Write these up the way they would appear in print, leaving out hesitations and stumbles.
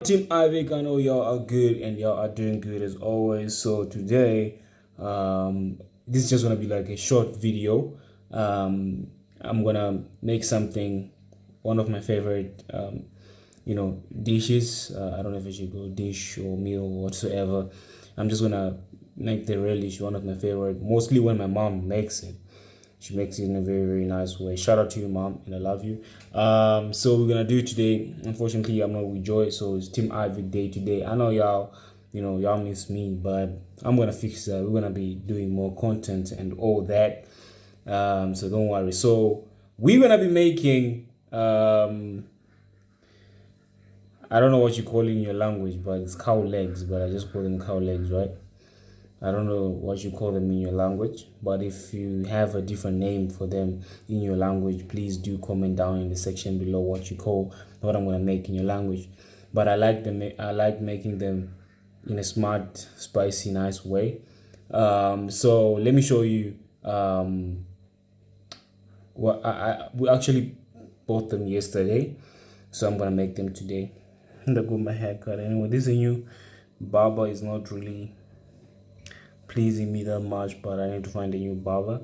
Team Ivy, I know y'all are good and y'all are doing good as always. So today, this is just gonna be like a short video. I'm gonna make something, one of my favorite, dishes. I don't know if it should go dish or meal or whatsoever. I'm just gonna make the relish one of my favorite, mostly when my mom makes it. She makes it in a very, very nice way. Shout out to you, mom, and I love you. So we're gonna do today. Unfortunately, I'm not with Joy, so it's Team Ivy Day today. I know y'all, y'all miss me, but I'm gonna fix that. We're gonna be doing more content and all that. So don't worry. So we're gonna be making I don't know what you call it in your language, but it's cow legs, but I just call them cow legs, right? I don't know what you call them in your language, but if you have a different name for them in your language, please do comment down in the section below what you call what I'm gonna make in your language. But I like them. I like making them in a smart, spicy, nice way. So let me show you. What we actually bought them yesterday, so I'm gonna make them today. I got my haircut anyway. This is a new barber. Is not really pleasing me that much, but I need to find a new barber.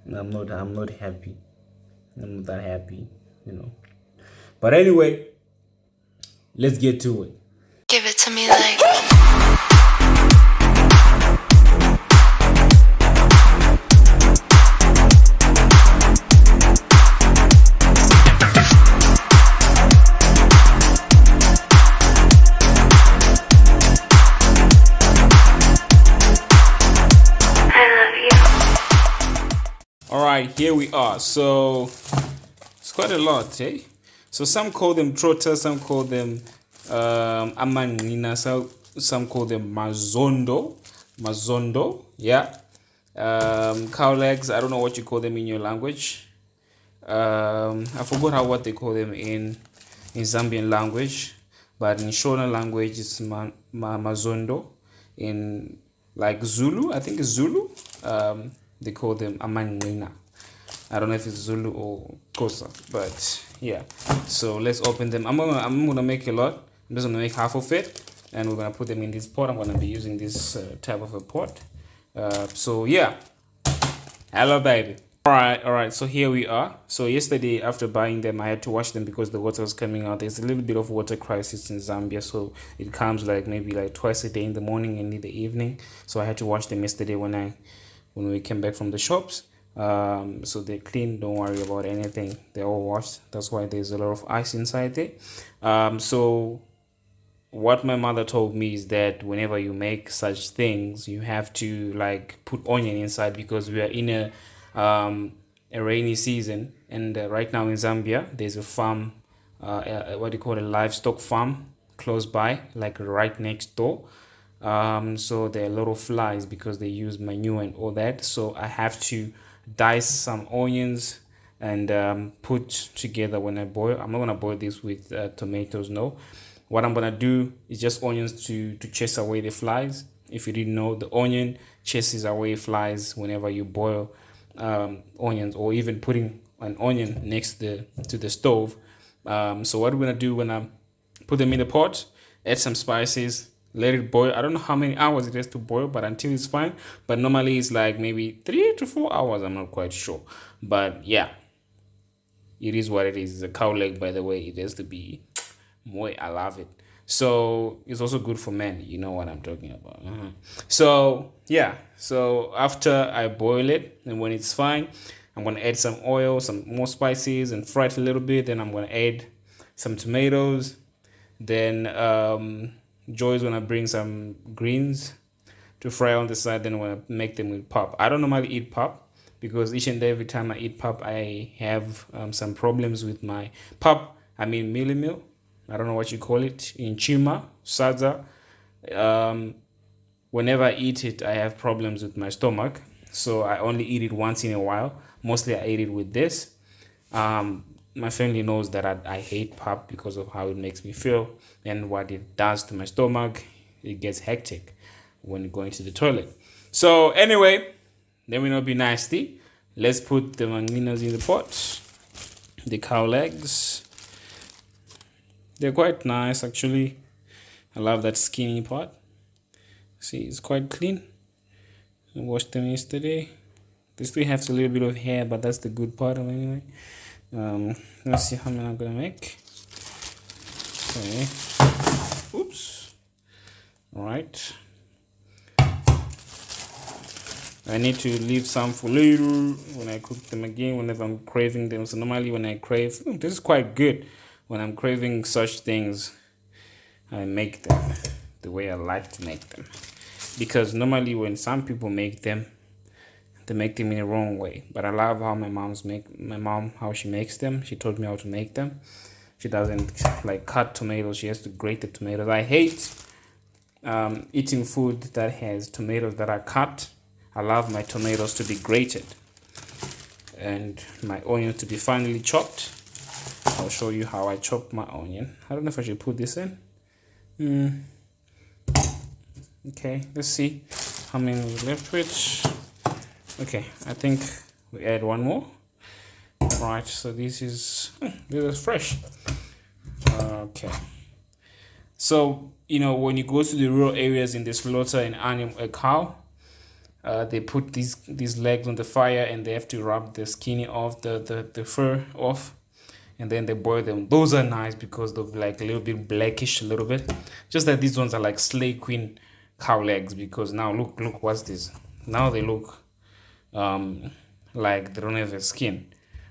And I'm not happy. I'm not that happy. But anyway, let's get to it. Give it to me like. All right, here we are. So it's quite a lot, eh? So some call them trotters, some call them amanina, some call them mazondo, yeah. Cow legs, I don't know what you call them in your language. I forgot what they call them in Zambian language, but in Shona language it's mazondo. In like Zulu, I think it's Zulu. They call them amanina. I don't know if it's Zulu or Kosa, but yeah. So let's open them. I'm gonna make a lot. I'm just gonna make half of it, and we're gonna put them in this pot. I'm gonna be using this type of a pot. So yeah. Hello, baby. All right. So here we are. So yesterday, after buying them, I had to wash them because the water was coming out. There's a little bit of water crisis in Zambia, so it comes maybe twice a day in the morning and in the evening. So I had to wash them yesterday when we came back from the shops. So they're clean. Don't worry about anything. They're all washed. That's why there's a lot of ice inside there. So what my mother told me is that whenever you make such things, you have to put onion inside because we are in a rainy season, and right now in Zambia there's a farm, what do you call it, a livestock farm close by, right next door. So there are a lot of flies because they use manure and all that. So I have to dice some onions and put together when I boil. I'm not gonna boil this with tomatoes, no. What I'm gonna do is just onions to chase away the flies. If you didn't know, the onion chases away flies whenever you boil onions, or even putting an onion next to the stove. So what we're gonna do when I put them in the pot, add some spices, let it boil. I don't know how many hours it has to boil, but until it's fine. But normally it's maybe 3 to 4 hours. I'm not quite sure, but yeah, it is what it is. It's a cow leg, by the way. It has to be more. I love it. So it's also good for men. You know what I'm talking about. So yeah. So after I boil it, and when it's fine, I'm gonna add some oil, some more spices, and fry it a little bit. Then I'm gonna add some tomatoes. Then Joy's gonna bring some greens to fry on the side. Then I'm gonna make them with pap. I don't normally eat pap because each and every time I eat pap, I have some problems with my pap. I mean mealie meal. I don't know what you call it in Chima, Sadza. Whenever I eat it, I have problems with my stomach. So I only eat it once in a while. Mostly I eat it with this. My family knows that I hate pap because of how it makes me feel and what it does to my stomach. It gets hectic when going to the toilet. So anyway, let me not be nasty. Let's put the manginas in the pot. The cow legs. They're quite nice actually. I love that skinny part. See, it's quite clean. I washed them yesterday. They still have a little bit of hair, but that's the good part of it anyway. Let's see how many I'm gonna make. Okay. Oops. All right. I need to leave some for later when I cook them again, whenever I'm craving them. So normally when I crave, this is quite good. When I'm craving such things, I make them the way I like to make them. Because normally when some people make them, they make them in the wrong way. But I love how how she makes them. She taught me how to make them. She doesn't like cut tomatoes. She has to grate the tomatoes. I hate eating food that has tomatoes that are cut. I love my tomatoes to be grated and my onions to be finely chopped. I'll show you how I chop my onion. I don't know if I should put this in. Okay, let's see how many we left with. Okay, I think we add one more. Right, so this is fresh. Okay. So, when you go to the rural areas in the slaughter a cow, they put these legs on the fire and they have to rub the skinny off, the fur off, and then they boil them. Those are nice because they're like a little bit blackish, a little bit. Just that these ones are like Slay Queen cow legs, because now look what's this. Now they look like they don't have a skin.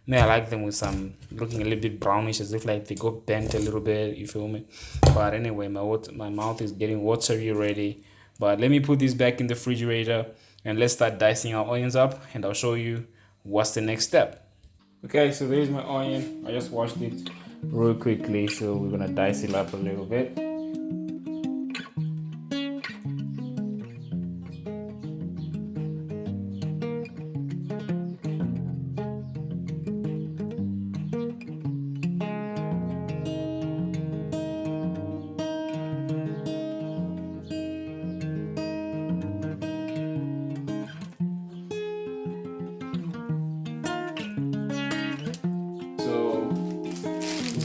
Now I like them with some looking a little bit brownish, as if like they got bent a little bit, you feel me? But anyway, my mouth is getting watery already. But let me put this back in the refrigerator and let's start dicing our onions up, and I'll show you what's the next step. Okay, so there's my onion. I just washed it real quickly, so we're gonna dice it up a little bit.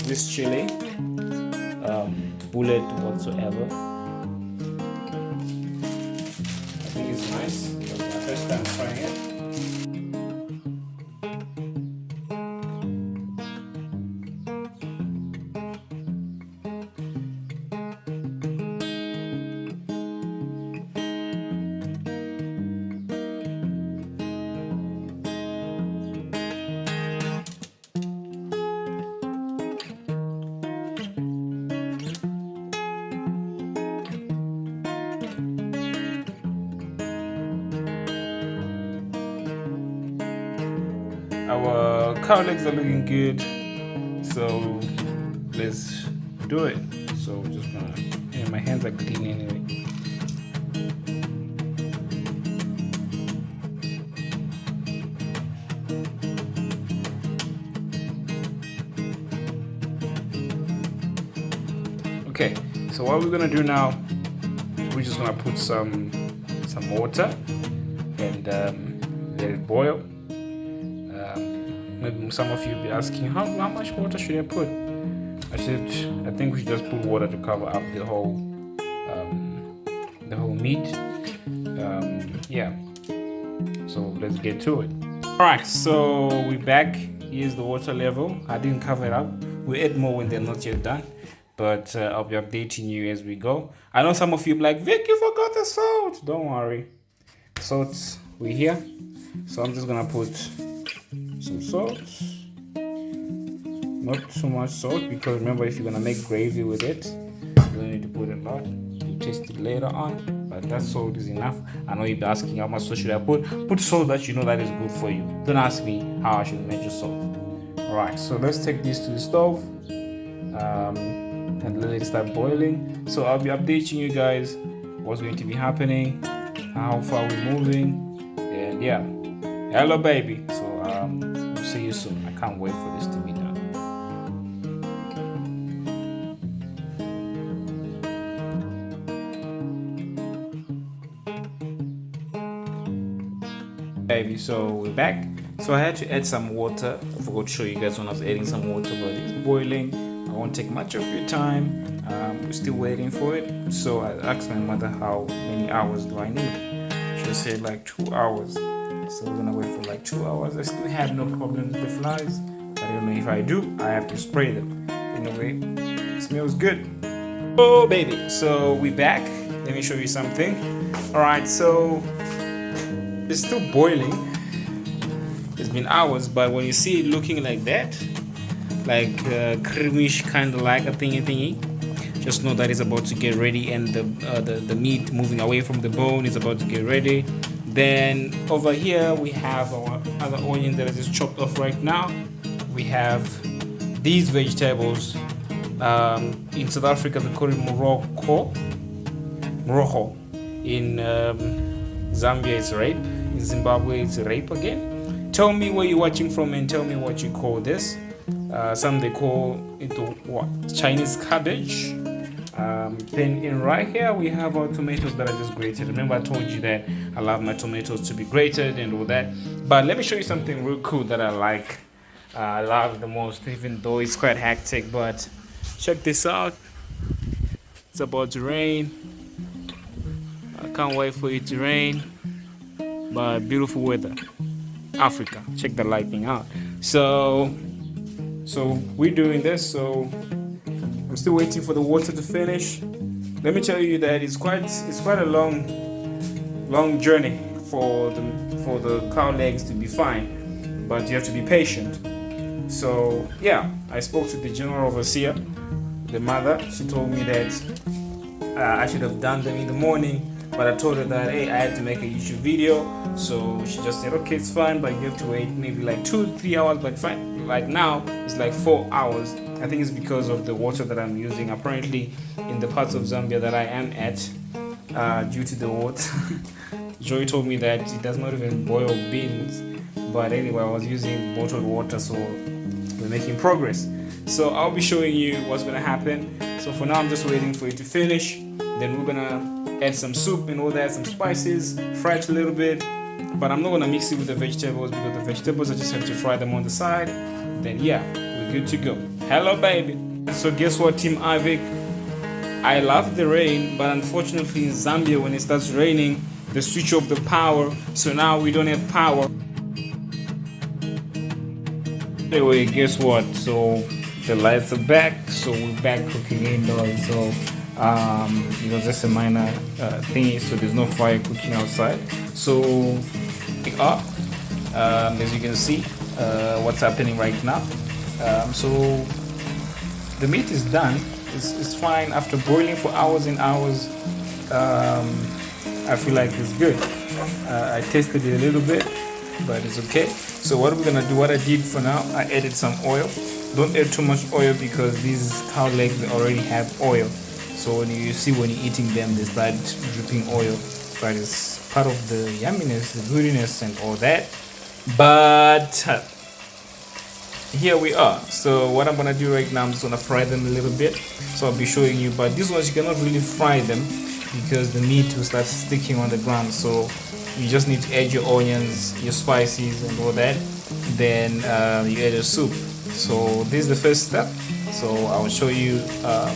This chili, bullet whatsoever. I think it's nice. It's my first time trying it. Our cow legs are looking good, so let's do it. So we're just gonna, my hands are clean anyway. Okay, so what we're gonna do now, we're just gonna put some water and let it boil. Maybe some of you will be asking, how much water should I put? I think we should just put water to cover up the whole meat. Yeah. So let's get to it. All right, so we're back. Here's the water level. I didn't cover it up. We add more when they're not yet done, but I'll be updating you as we go. I know some of you be like, Vic, you forgot the salt. Don't worry, salt, we're here. So I'm just gonna put some salt, not too much salt, because remember, if you're gonna make gravy with it, you don't need to put a lot. You taste it later on, but that salt is enough. I know you'll be asking how much salt should I put salt that you know that is good for you. Don't ask me how I should measure salt. All right, so let's take this to the stove and let it start boiling. So I'll be updating you guys what's going to be happening, how far we're moving, and yeah. Hello baby. So we'll see you soon. I can't wait for this to be done. Baby, so we're back. So I had to add some water. I forgot to show you guys when I was adding some water, but it's boiling. I won't take much of your time. still waiting for it. So I asked my mother how many hours do I need. She said like 2 hours. So we're gonna wait for like 2 hours. I still have no problem with the flies. But I don't know if I do, I have to spray them. Anyway, it smells good. Oh baby, so we back. Let me show you something. Alright, so it's still boiling. It's been hours, but when you see it looking like that, like creamish kind of like a thingy, just know that it's about to get ready, and the meat moving away from the bone is about to get ready. Then over here we have our other onion that is just chopped off right now. We have these vegetables. In South Africa they call it moroho. In Zambia it's rape. In Zimbabwe it's rape again. Tell me where you're watching from and tell me what you call this. Some they call it what? Chinese cabbage. Then in right here we have our tomatoes that I just grated. Remember I told you that I love my tomatoes to be grated and all that. But let me show you something real cool that I like. I love the most, even though it's quite hectic. But check this out. It's about to rain. I can't wait for it to rain. But beautiful weather. Africa. Check the lightning out. So we're doing this. So I'm still waiting for the water to finish. Let me tell you that it's quite a long journey for the cow legs to be fine, but you have to be patient. So yeah, I spoke to the general overseer, the mother. She told me that I should have done them in the morning, but I told her that hey, I had to make a YouTube video. So she just said okay, it's fine, but you have to wait maybe like 2-3 hours. But fine, like now it's like 4 hours. I think it's because of the water that I'm using. Apparently, in the parts of Zambia that I am at, due to the water, Joy told me that it does not even boil beans. But anyway, I was using bottled water, so we're making progress. So I'll be showing you what's gonna happen. So for now, I'm just waiting for it to finish. Then we're gonna add some soup and all that, some spices, fry it a little bit. But I'm not gonna mix it with the vegetables because the vegetables I just have to fry them on the side. Then yeah, we're good to go. Hello baby. So guess what, Team Ivik? I love the rain, but unfortunately in Zambia when it starts raining, they switch off the power. So now we don't have power. Anyway, guess what? So the lights are back. So we're back cooking indoors. So it was just a minor thingy. So there's no fire cooking outside. So pick up. As you can see, what's happening right now. So the meat is done. It's fine after boiling for hours and hours. I feel like it's good. I tasted it a little bit, but it's okay. So what we're gonna do, what I did for now, I added some oil. Don't add too much oil because these cow legs they already have oil. So when you see when you're eating them, they start dripping oil. But it's part of the yumminess, the goodiness, and all that. But here we are. So what I'm gonna do right now, I'm just gonna fry them a little bit. So I'll be showing you. But these ones you cannot really fry them because the meat will start sticking on the ground. So you just need to add your onions, your spices, and all that. Then you add your soup. So this is the first step. So I'll show you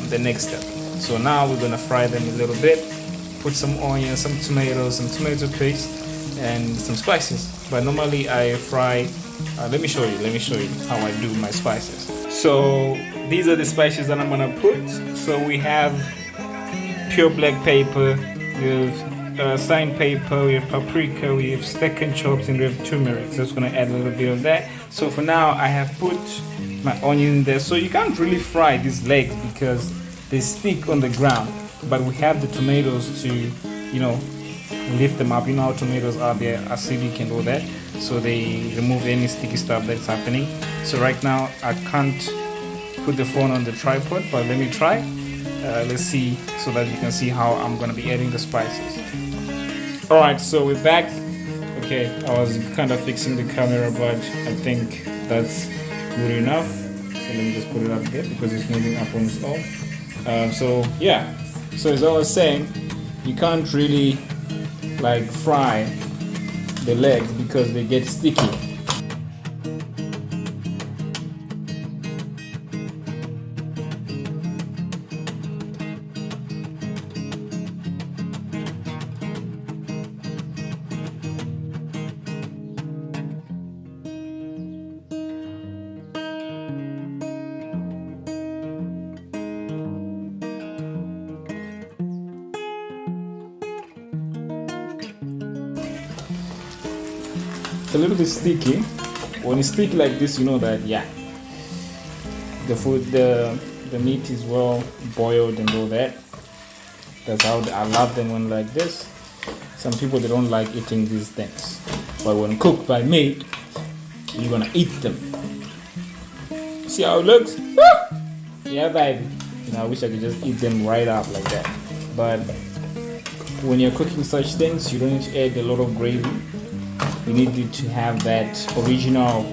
the next step. So now we're gonna fry them a little bit. Put some onions, some tomatoes, some tomato paste, and some spices. But normally I fry. Let me show you how I do my spices. So these are the spices that I'm gonna put. So we have pure black pepper, we have cyan pepper, we have paprika, we have steak and chops, and we have turmeric. So it's gonna add a little bit of that. So for now I have put my onion in there. So you can't really fry these legs because they stick on the ground. But we have the tomatoes to, you know, lift them up. You know how tomatoes are, they're acidic and all that. So they remove any sticky stuff that's happening. So right now I can't put the phone on the tripod, but let me try. Let's see so that you can see how I'm gonna be adding the spices. Alright, so we're back. Okay, I was kind of fixing the camera, but I think that's good enough. So let me just put it up there because it's moving up on its own. So yeah, so as I was saying, you can't really like fry the legs because they get sticky. It's a little bit sticky. When it's sticky like this, you know that yeah, the meat is well boiled and all that. That's how I love them when like this. Some people, they don't like eating these things, but when cooked by me, you're gonna eat them. See how it looks? Yeah, baby. You know, I wish I could just eat them right up like that. But when you're cooking such things, you don't need to add a lot of gravy. You need it to have that original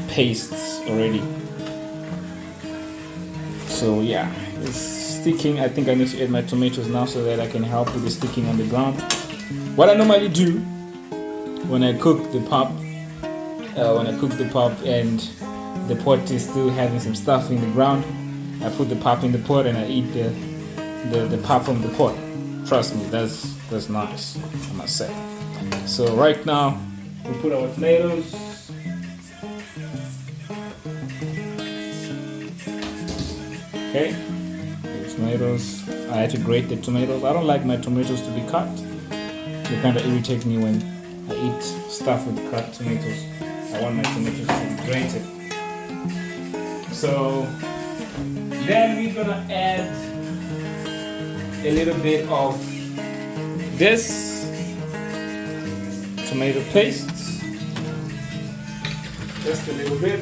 pastes already. So yeah, it's sticking. I think I need to add my tomatoes now so that I can help with the sticking on the ground. What I normally do when I cook the pop, and the pot is still having some stuff in the ground, I put the pop in the pot and I eat the pop from the pot. Trust me, that's nice, I must say. So right now we put our tomatoes. Okay, the tomatoes. I had to grate the tomatoes. I don't like my tomatoes to be cut. They kind of irritate me when I eat stuff with cut tomatoes. I want my tomatoes to be grated. So then we're gonna add a little bit of this tomato paste, just a little bit.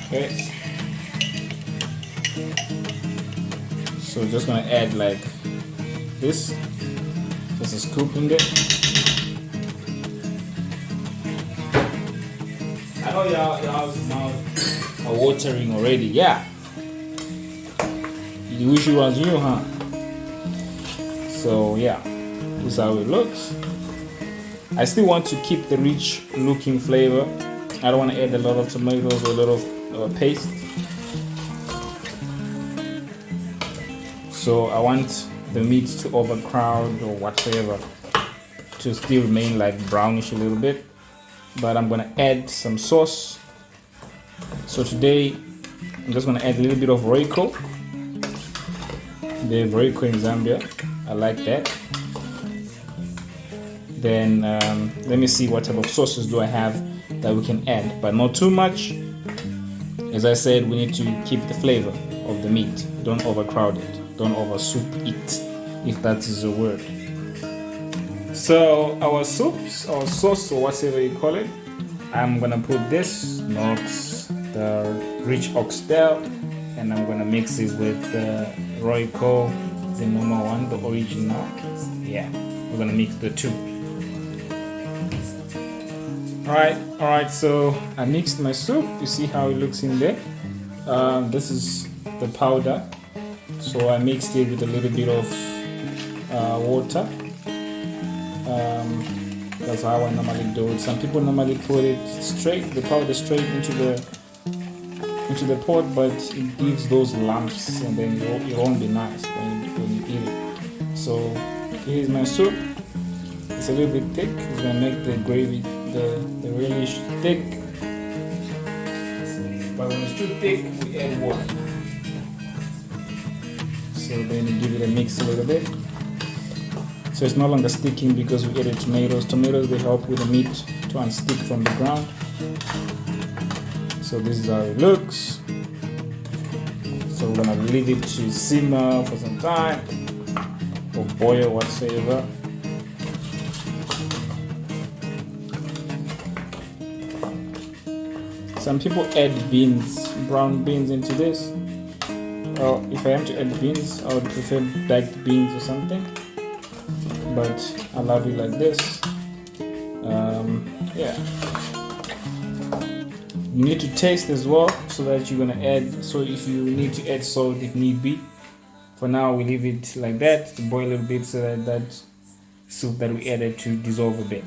Okay, so just gonna add like this, just a scoop in there. I know y'all's mouth are watering already. Yeah, you wish you was you, huh? So yeah, this is how it looks. I still want to keep the rich looking flavor. I don't want to add a lot of tomatoes or a lot of paste. So I want the meat to overcrowd or whatever, to still remain like brownish a little bit. But I'm gonna add some sauce. So today I'm just gonna add a little bit of Royco. They have Royco in Zambia. I like that. Then let me see what type of sauces do I have that we can add, but not too much. As I said, we need to keep the flavor of the meat. Don't overcrowd it. Don't over soup it, if that is a word. So our soups, our sauce, or whatever you call it, I'm gonna put this Nox, the rich oxtail, and I'm gonna mix it with the Royco, the normal one, the original. Yeah, we're gonna mix the two. Alright, so I mixed my soup. You see how it looks in there. This is the powder. So I mixed it with a little bit of water. That's how I normally do it. Some people normally put it straight, the powder straight into the pot, but it gives those lumps, and then it won't be nice when you eat it. So here's my soup. It's a little bit thick. It's gonna make the gravy the relish thick. But when it's too thick, we add water. So then you give it a mix a little bit. So it's no longer sticking because we added tomatoes. Tomatoes, they help with the meat to unstick from the ground. So this is how it looks. So we're gonna leave it to simmer for some time, or boil, whatsoever. Some people add beans, brown beans into this. Well, if I am to add beans, I would prefer baked beans or something. But I love it like this. Yeah. You need to taste as well, so that you're gonna add. So if you need to add salt, if need be. For now, we leave it like that to boil a little bit, so that soup that we added to dissolve a bit.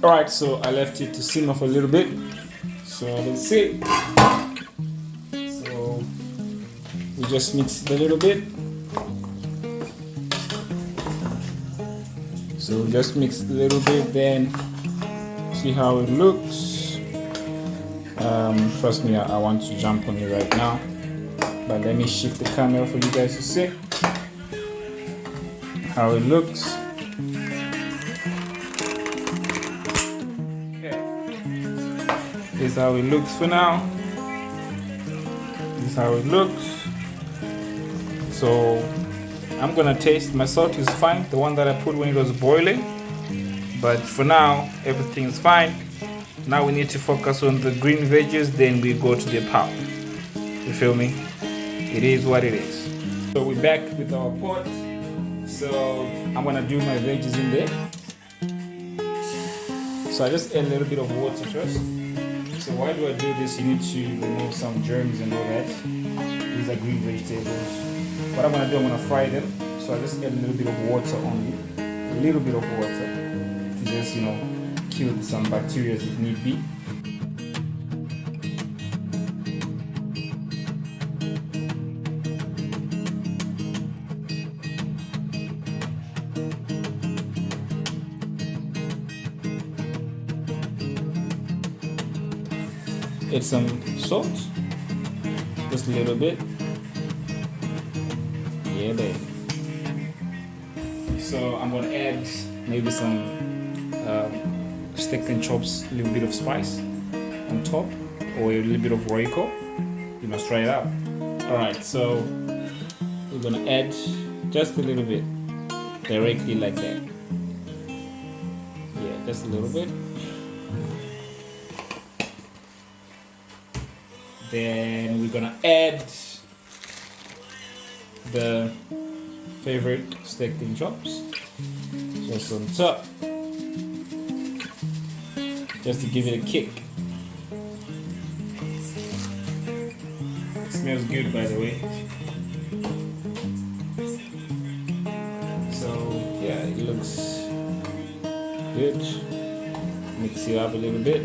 Alright, so I left it to simmer for a little bit. So let's see. So we just mix it a little bit. So just mix it a little bit, then see how it looks. Trust me, I want to jump on it right now, but let me shift the camera for you guys to see. how it looks. Okay. This is how it looks for now. This is how it looks. So I'm gonna taste. My salt is fine, the one that I put when it was boiling. But for now, everything is fine. Now we need to focus on the green veggies, then we go to the pulp. You feel me? It is what it is. So we're back with our pot. So I'm gonna do my veggies in there. So I just add a little bit of water first. So why do I do this? You need to remove some germs and all that. These are green vegetables. What I'm gonna do, I'm gonna fry them. So I just add a little bit of water only. A little bit of water. To just, kill some bacteria if need be. Add some salt, just a little bit. Yeah, baby. So I'm gonna add maybe some steak and chops, a little bit of spice on top, or a little bit of Royco. You must try it out. All right, so we're gonna add just a little bit, directly like that. Yeah, just a little bit. Then we're gonna add the favorite steak and chops just on top, just to give it a kick. It smells good, by the way. So yeah, it looks good. Mix it up a little bit.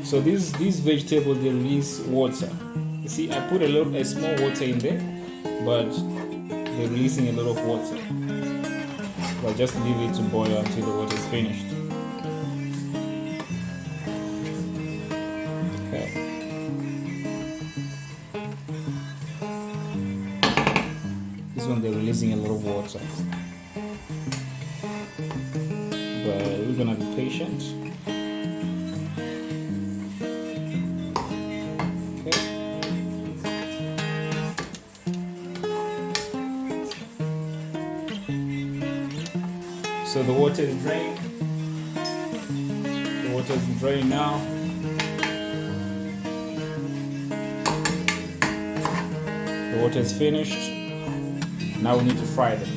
So these vegetables, they release water. You see, I put a small water in there, but they're releasing a lot of water. So I just leave it to boil until the water is finished. Okay. This one, they're releasing a lot of water. But we're gonna be patient. So the water is drained. The water is drained now. The water is finished. Now we need to fry them.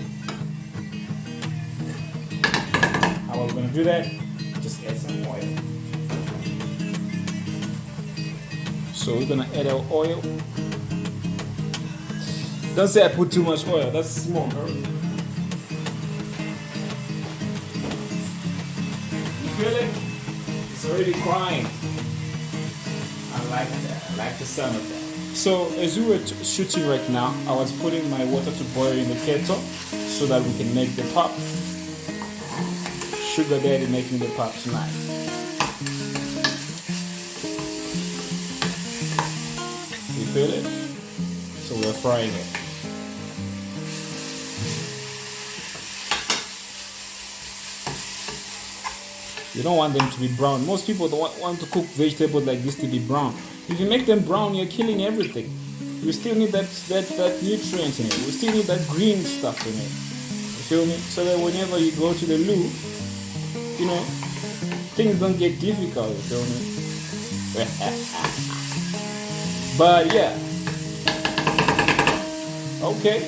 How are we going to do that? Just add some oil. So we're going to add our oil. Don't say I put too much oil. That's small, girl. Feel it? It's already crying. I like that. I like the sound of that. So as we were shooting right now, I was putting my water to boil in the kettle so that we can make the pop. Sugar Daddy making the pop tonight. You feel it? So we're frying it. You don't want them to be brown. Most people don't want to cook vegetables like this to be brown. If you make them brown, you're killing everything. We still need that nutrient in it. We still need that green stuff in it. You feel me? So that whenever you go to the loo, things don't get difficult. You feel me? But yeah. Okay.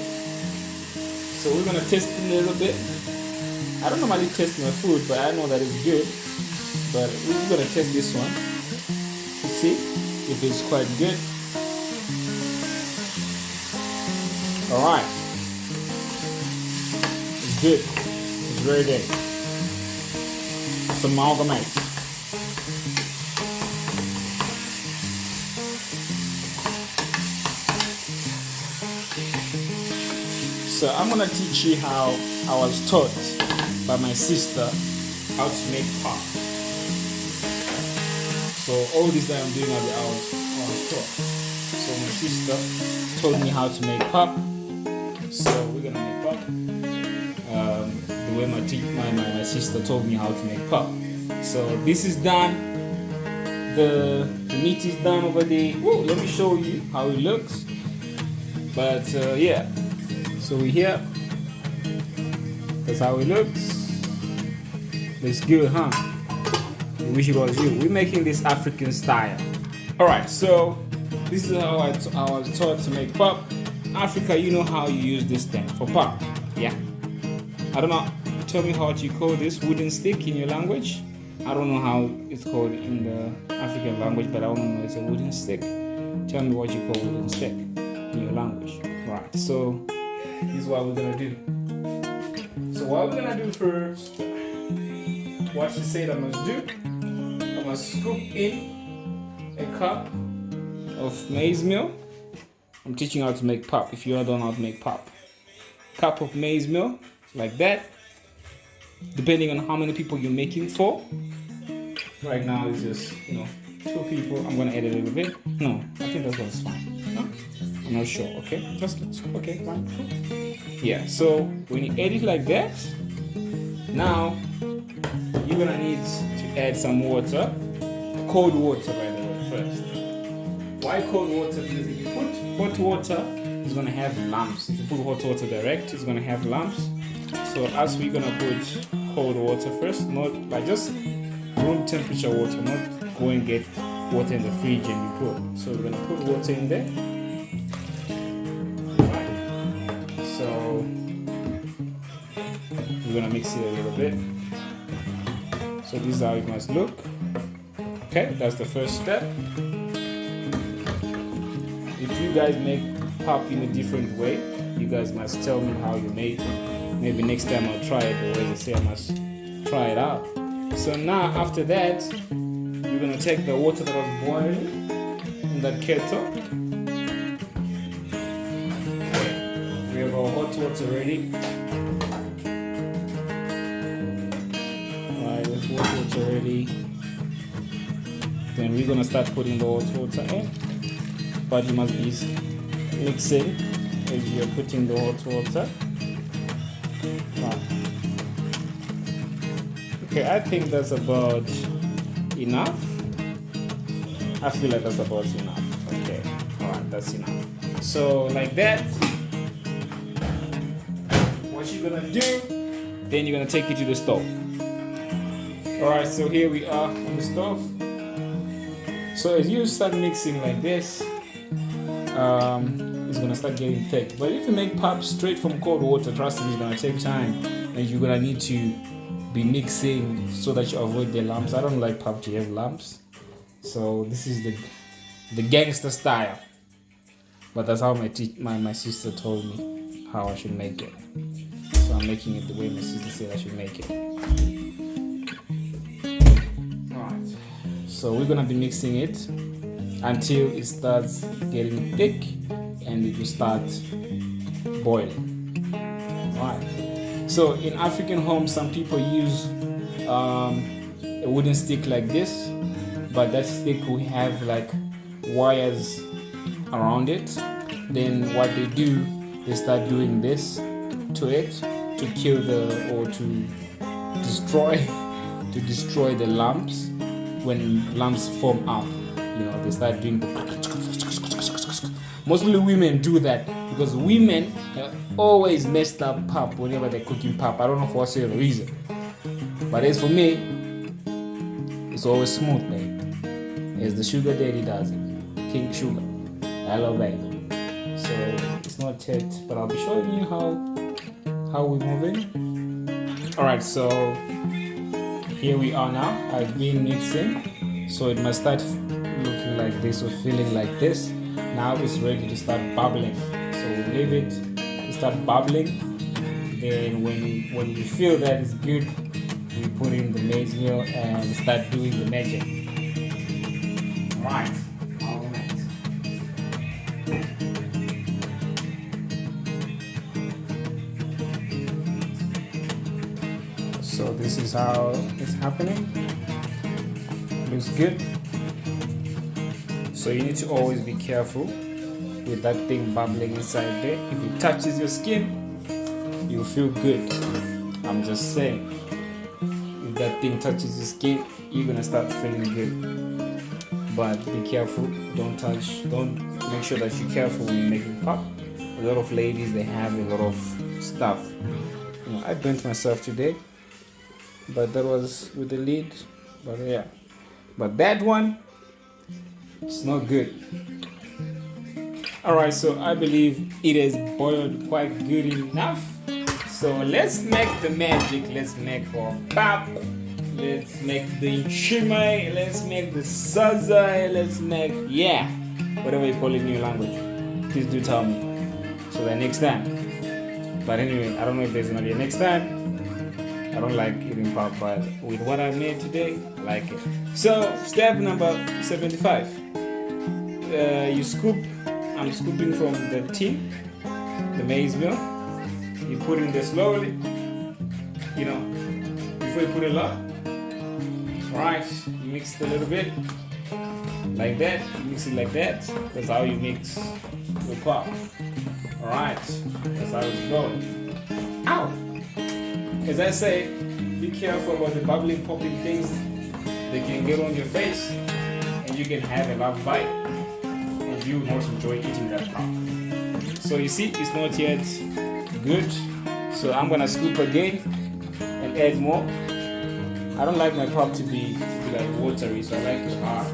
So we're gonna test it a little bit. I don't normally test my food, but I know that it's good. But we're gonna test this one to see if it's quite good. Alright. It's good. It's very good. Some amalgamate. So I'm gonna teach you how I was taught by my sister how to make pop. So all this that I'm doing, I was taught. So my sister told me how to make pop. So we're gonna make pop. way my sister told me how to make pop. So this is done. The meat is done over there. Whoa, let me show you how it looks. But yeah, so we're here. That's how it looks. Looks good, huh? I wish it was you. We're making this African style. Alright, so this is how I was taught to make pop. Africa, you know how you use this thing for pop. Yeah. I don't know. Tell me how you call this wooden stick in your language. I don't know how it's called in the African language, but I don't know it's a wooden stick. Tell me what you call wooden stick in your language. Right, so this is what we're gonna do. So what we're gonna do first, what she said I must do, I must scoop in a cup of maize meal. I'm teaching you how to make pop if you don't know how to make pop. Cup of maize meal, like that. Depending on how many people you're making for. Right now it's just, 2 people. I'm gonna add a little bit. No, I think that's what's fine. Huh? I'm not sure. Okay, just okay, fine. Yeah. So when you add it like that, now you're gonna need to add some water, cold water by the way first. Why cold water? Because if you put hot water, it's gonna have lumps. If you put hot water direct, it's gonna have lumps. So as we're gonna put cold water first, not like just room temperature water, not go and get water in the fridge and you put. So we're gonna put water in there. Right. So we're gonna mix it a little bit. So this is how it must look. Okay, that's the first step. If you guys make pop in a different way, you guys must tell me how you make it. Maybe next time I'll try it the way you say I must try it out. So now after that, you're gonna take the water that was boiling in that kettle. We have our hot water ready. Alright, with hot water ready. Then we're gonna start putting the hot water in. But you must be mixing as you're putting the hot water. Wow. Okay, I think that's about enough. I feel like that's about enough. Okay, alright, that's enough. So like that, what you're gonna do, then you're gonna take it to the stove. Alright, so here we are on the stove. So as you start mixing like this, it's gonna start getting thick. But if you make pop straight from cold water, trust me, it's gonna take time, and you're gonna need to be mixing so that you avoid the lumps. I don't like pop to have lumps, so this is the gangster style. But that's how my sister told me how I should make it. So I'm making it the way my sister said I should make it. Alright. So we're gonna be mixing it until it starts getting thick and it will start boiling. Alright. So in African homes, some people use a wooden stick like this, but that stick will have like wires around it. Then what they do, they start doing this to it to kill or to destroy the lumps. When lumps form up, they start doing mostly women do that because women have always messed up pop whenever they're cooking pop. I don't know for what reason, but as for me, it's always smooth, babe. As the sugar daddy does it, King Sugar. Hello, baby. So it's not yet, but I'll be showing you how we're moving. Alright, so here we are now. I've been mixing, so it must start looking like this or feeling like this. Now it's ready to start bubbling. So we leave it to start bubbling. Then when we feel that it's good, we put in the maize meal and start doing the magic. Right. So this is how it's happening. Looks good. So you need to always be careful with that thing bubbling inside there. If it touches your skin, you'll feel good. I'm just saying, if that thing touches your skin, you're gonna start feeling good. But be careful, don't make sure that you're careful when you're making pop. A lot of ladies, they have a lot of stuff. I burnt myself today, but that was with the lid. But yeah, but that one, it's not good. Alright, so I believe it has boiled quite good enough. So let's make the magic. Let's make our pop. Let's make the chimay. Let's make the saza. Let's make, whatever you call it in your language. Please do tell me. So that next time. But anyway, I don't know if there's gonna be a next time. I don't like eating pop, but with what I made today, I like it. So step number 75. You scoop. I'm scooping from the tin, the maize meal. You put in there slowly, before you put a lot. Alright, you mix it a little bit, like that. You mix it like that. That's how you mix the pop. Alright, that's how it's going. Ow! As I say, be careful about the bubbling, popping things. They can get on your face, and you can have a rough bite, and you will not enjoy eating that pop. So you see, it's not yet good. So I'm gonna scoop again and add more. I don't like my pop to be like watery, so I like it hard.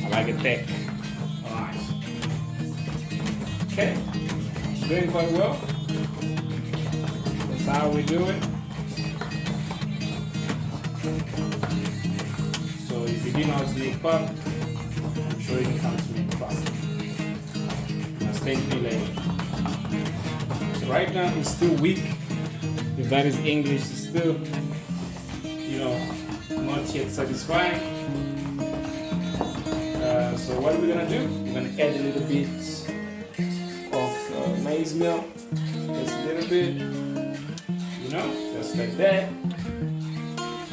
I like it thick. Alright. Okay. Doing quite well. That's how we do it. So if you didn't know how to make pop, I'm sure you can come to make pop. Now thank me later. So right now it's still weak. If that is English, it's still, not yet satisfying. So what we're gonna do, we're gonna add a little bit of maize meal, just a little bit, just like that.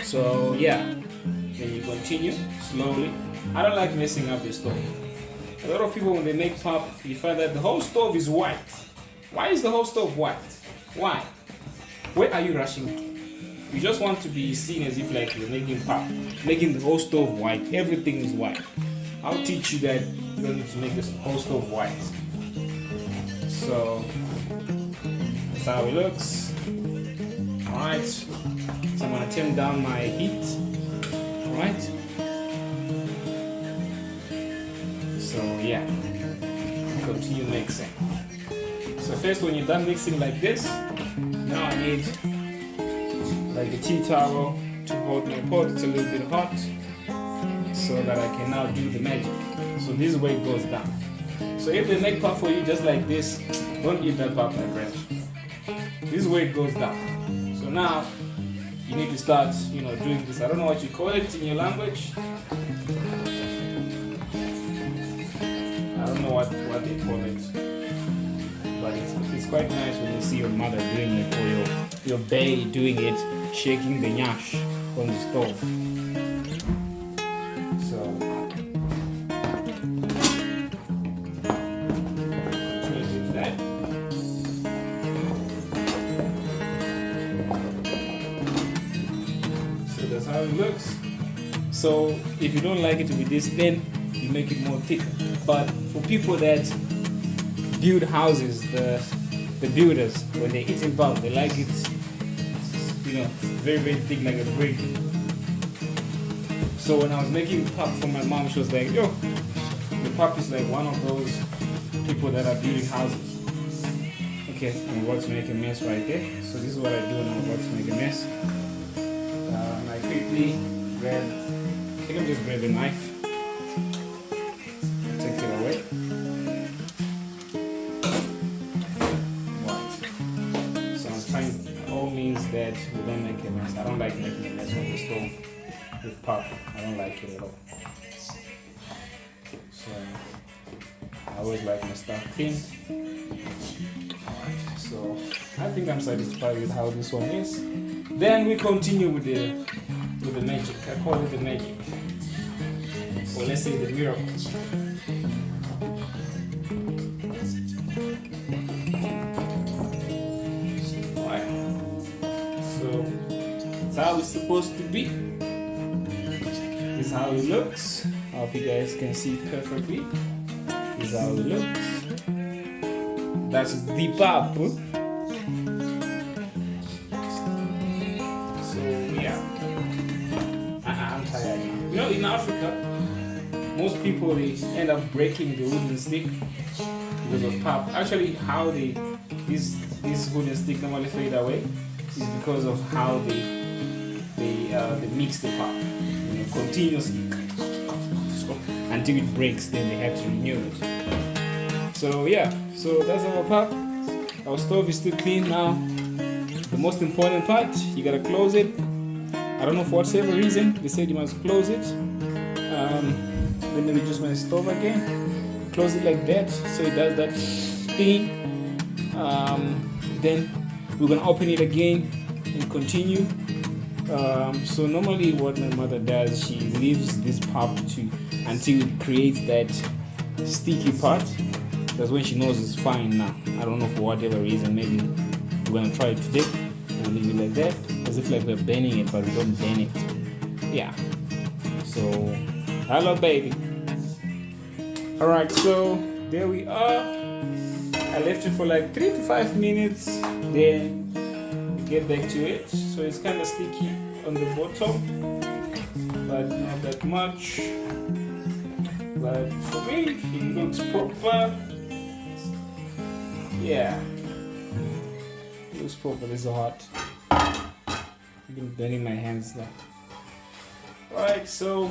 So then you continue slowly. I don't like messing up the stove. A lot of people, when they make pop, you find that the whole stove is white. Why is the whole stove white? Why? Where are you rushing to? You just want to be seen as if like you're making pop, making the whole stove white. Everything is white. I'll teach you that you don't need to make the whole stove white. So that's how it looks. Alright. So I'm gonna turn down my heat. Alright. So continue mixing. So first, when you're done mixing like this, now I need like a tea towel to hold my pot. It's a little bit hot, so that I can now do the magic. So this is where it goes down. So if they make pop for you just like this, don't eat that pop, my friend. This is where it goes down. So now you need to start, doing this. I don't know what you call it in your language. I don't know what they call it. But it's quite nice when you see your mother doing it, or your bae doing it, shaking the nyash on the stove. So continue with that. So that's how it looks. So if you don't like it to be this thin, you make it more thicker. But for people that build houses, the builders, when they eat in pop, they like it, very, very thick, like a brick. So when I was making pop for my mom, she was like, yo, the pop is like one of those people that are building houses. Okay, I'm about to make a mess right there. So this is what I do when I'm about to make a mess. I quickly I think I'm just grab a knife. Take it away. Right. So I'm trying by all means that we don't make a mess. I don't like making a mess on the stove with pop. I don't like it at all. So I always like my stuff clean. Alright, so I think I'm satisfied with how this one is. Then we continue with the magic. I call it the magic. Or let's say the miracle. how it's supposed to be. This is how it looks. I hope you guys can see perfectly. This is how it looks. That's the pop. So yeah, I'm tired now. You know, in Africa, most people they end up breaking the wooden stick because of pop. Actually, how this wooden stick normally fade away is because of how they mix the pop, you know, continuously until it breaks. Then they have to renew it. So yeah, so that's our pop. Our stove is still clean now. The most important part, you gotta close it. I don't know for whatever reason they said you must close it. Let me reduce my stove again. Close it like that so it does that thing. Then we're gonna open it again and continue. So normally what my mother does, she leaves this pop until it creates that sticky part. That's when she knows it's fine now. I don't know for whatever reason. Maybe we're gonna try it today. We'll leave it like that, as if like we're burning it, but we don't burn it. Yeah. So, hello baby. Alright, so there we are. I left it for like 3 to 5 minutes. Then we get back to it. So it's kind of sticky on the bottom, but not that much. But for me, it looks proper. Yeah, it looks proper. This is hot. I've been burning my hands now. Alright, so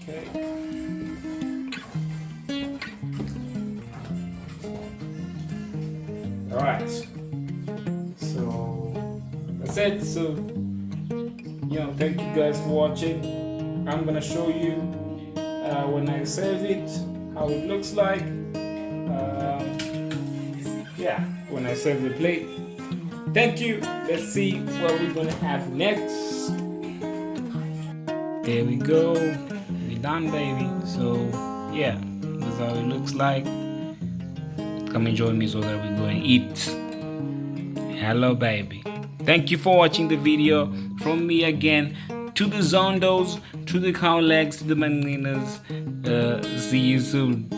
okay. Alright. So that's it. So thank you guys for watching. I'm gonna show you when I serve it how it looks like. Yeah, when I serve the plate. Thank you. Let's see what we're gonna have next. There we go. We're done, baby. So yeah, that's how it looks like. Come and join me so that we go and eat. Hello, baby. Thank you for watching the video. From me again, to the Zondos, to the cow legs, to the maninas. See you soon.